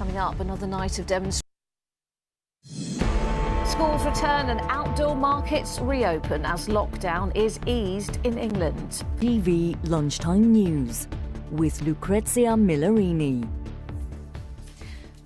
coming up, another night of demonstrations. Schools return and outdoor markets reopen as lockdown is eased in England. ITV Lunchtime News with Lucrezia Millarini.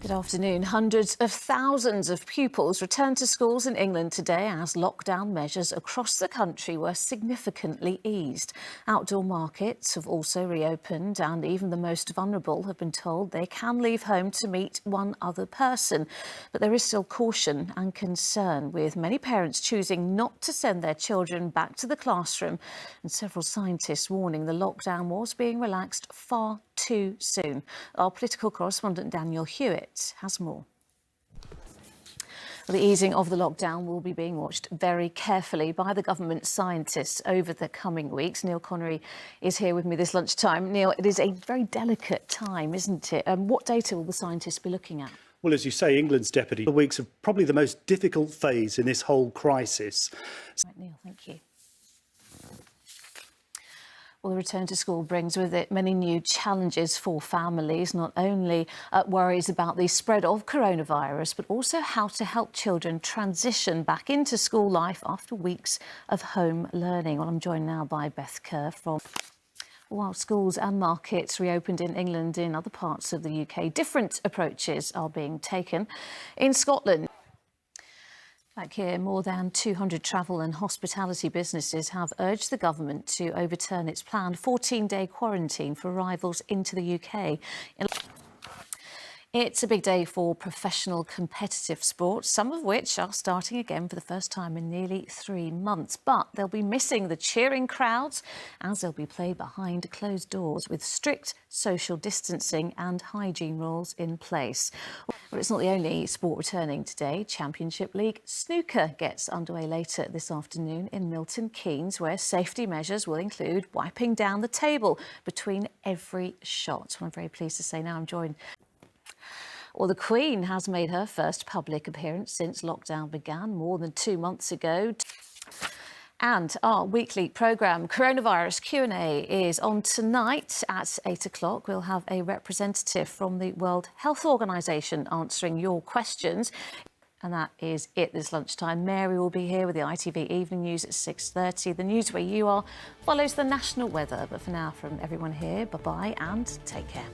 Good afternoon. Hundreds of thousands of pupils returned to schools in England today as lockdown measures across the country were significantly eased. Outdoor markets have also reopened and even the most vulnerable have been told they can leave home to meet one other person. But there is still caution and concern, with many parents choosing not to send their children back to the classroom and several scientists warning the lockdown was being relaxed far too soon. Our political correspondent Daniel Hewitt has more. The easing of the lockdown will be being watched very carefully by the government scientists over the coming weeks. Neil Connery is here with me this lunchtime. Neil, it is a very delicate time, isn't it? What data will the scientists be looking at? Well, as you say, England's deputy, the weeks of probably the most difficult phase in this whole crisis. Right, Neil, thank you. Well, the return to school brings with it many new challenges for families, not only worries about the spread of coronavirus, but also how to help children transition back into school life after weeks of home learning. Well, I'm joined now by Beth Kerr from... While schools and markets reopened in England, in other parts of the UK, different approaches are being taken. In Scotland, back here, more than 200 travel and hospitality businesses have urged the government to overturn its planned 14-day quarantine for arrivals into the UK. It's a big day for professional competitive sports, some of which are starting again for the first time in nearly 3 months. But they'll be missing the cheering crowds as they'll be played behind closed doors with strict social distancing and hygiene rules in place. Well, it's not the only sport returning today. Championship League snooker gets underway later this afternoon in Milton Keynes, where safety measures will include wiping down the table between every shot. Well, I'm very pleased to say now I'm joined. Well, the Queen has made her first public appearance since lockdown began more than 2 months ago. And our weekly programme, Coronavirus Q&A, is on tonight at 8 o'clock. We'll have a representative from the World Health Organization answering your questions. And that is it this lunchtime. Mary will be here with the ITV Evening News at 6:30. The news where you are follows the national weather. But for now, from everyone here, bye-bye and take care.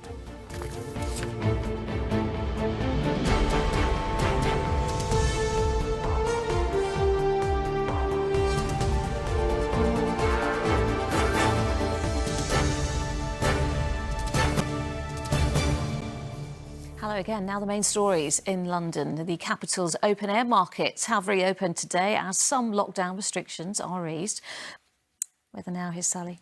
Hello again. Now the main stories in London. The capital's open-air markets have reopened today as some lockdown restrictions are eased. Weather now, here's Sally.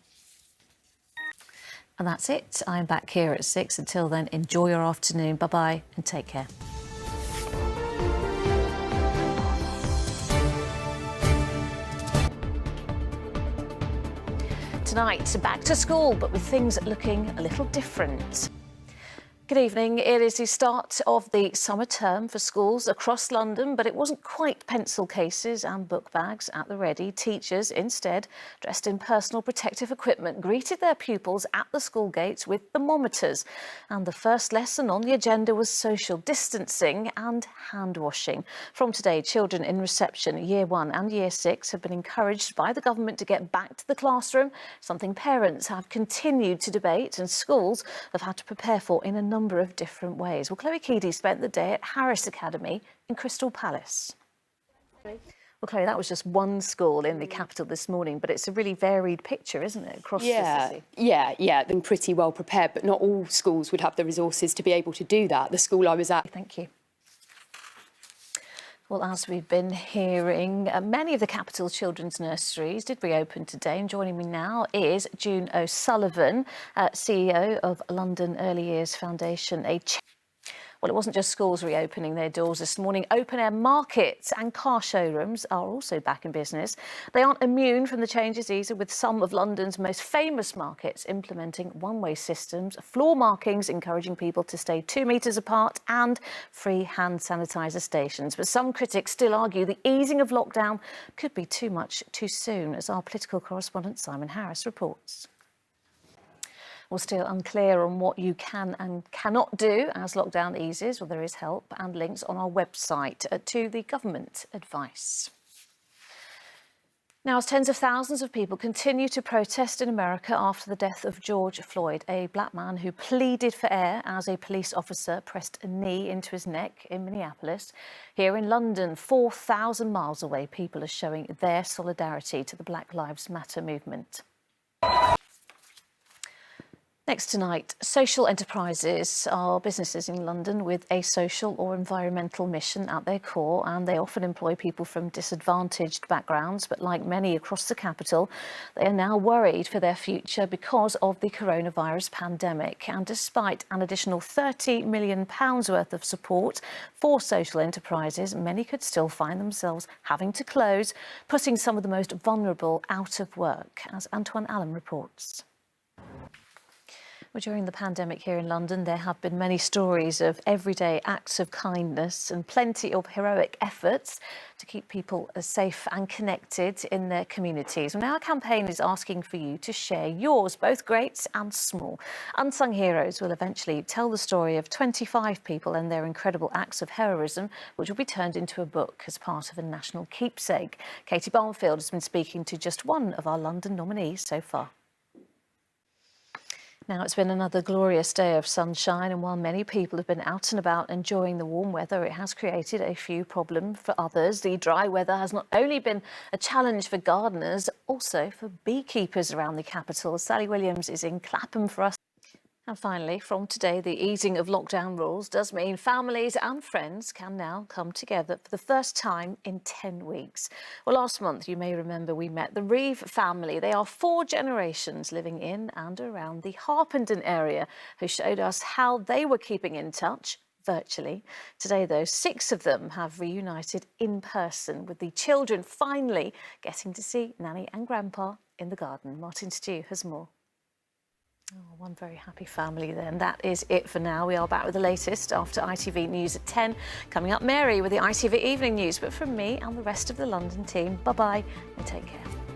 And that's it. I'm back here at 6. Until then, enjoy your afternoon. Bye-bye and take care. Tonight, back to school, but with things looking a little different. Good evening. It is the start of the summer term for schools across London, but it wasn't quite pencil cases and book bags at the ready. Teachers, instead, dressed in personal protective equipment, greeted their pupils at the school gates with thermometers. And the first lesson on the agenda was social distancing and hand washing. From today, children in reception, Year 1 and Year 6, have been encouraged by the government to get back to the classroom, something parents have continued to debate and schools have had to prepare for in a number of different ways. Well, Chloe Keedy spent the day at Harris Academy in Crystal Palace. Well, Chloe, that was just one school in the capital this morning, but it's a really varied picture, isn't it, across the city? Yeah, they're pretty well prepared, but not all schools would have the resources to be able to do that. The school I was at... Thank you. Well, as we've been hearing, many of the capital children's nurseries did reopen today, and joining me now is June O'Sullivan, CEO of London Early Years Foundation. Well, it wasn't just schools reopening their doors this morning. Open-air markets and car showrooms are also back in business. They aren't immune from the changes either, with some of London's most famous markets implementing one-way systems, floor markings encouraging people to stay 2 metres apart, and free hand sanitizer stations. But some critics still argue the easing of lockdown could be too much too soon, as our political correspondent Simon Harris reports. Well, still unclear on what you can and cannot do as lockdown eases. Well, there is help and links on our website to the government advice. Now, as tens of thousands of people continue to protest in America after the death of George Floyd, a black man who pleaded for air as a police officer pressed a knee into his neck in Minneapolis. Here in London, 4,000 miles away, people are showing their solidarity to the Black Lives Matter movement. Next tonight, social enterprises are businesses in London with a social or environmental mission at their core, and they often employ people from disadvantaged backgrounds. But like many across the capital, they are now worried for their future because of the coronavirus pandemic. And despite an additional £30 million worth of support for social enterprises, many could still find themselves having to close, putting some of the most vulnerable out of work, as Antoine Allen reports. Well, during the pandemic here in London, there have been many stories of everyday acts of kindness and plenty of heroic efforts to keep people safe and connected in their communities. Well, now our campaign is asking for you to share yours, both great and small. Unsung Heroes will eventually tell the story of 25 people and their incredible acts of heroism, which will be turned into a book as part of a national keepsake. Katie Barnfield has been speaking to just one of our London nominees so far. Now, it's been another glorious day of sunshine, and while many people have been out and about enjoying the warm weather, it has created a few problems for others. The dry weather has not only been a challenge for gardeners, also for beekeepers around the capital. Sally Williams is in Clapham for us. And finally, from today, the easing of lockdown rules does mean families and friends can now come together for the first time in 10 weeks. Well, last month, you may remember we met the Reeve family. They are 4 generations living in and around the Harpenden area who showed us how they were keeping in touch virtually. Today, though, 6 of them have reunited in person, with the children finally getting to see Nanny and Grandpa in the garden. Martin Stew has more. Oh, one very happy family then. That is it for now. We are back with the latest after ITV News at 10. Coming up, Mary with the ITV Evening News. But from me and the rest of the London team, bye-bye and take care.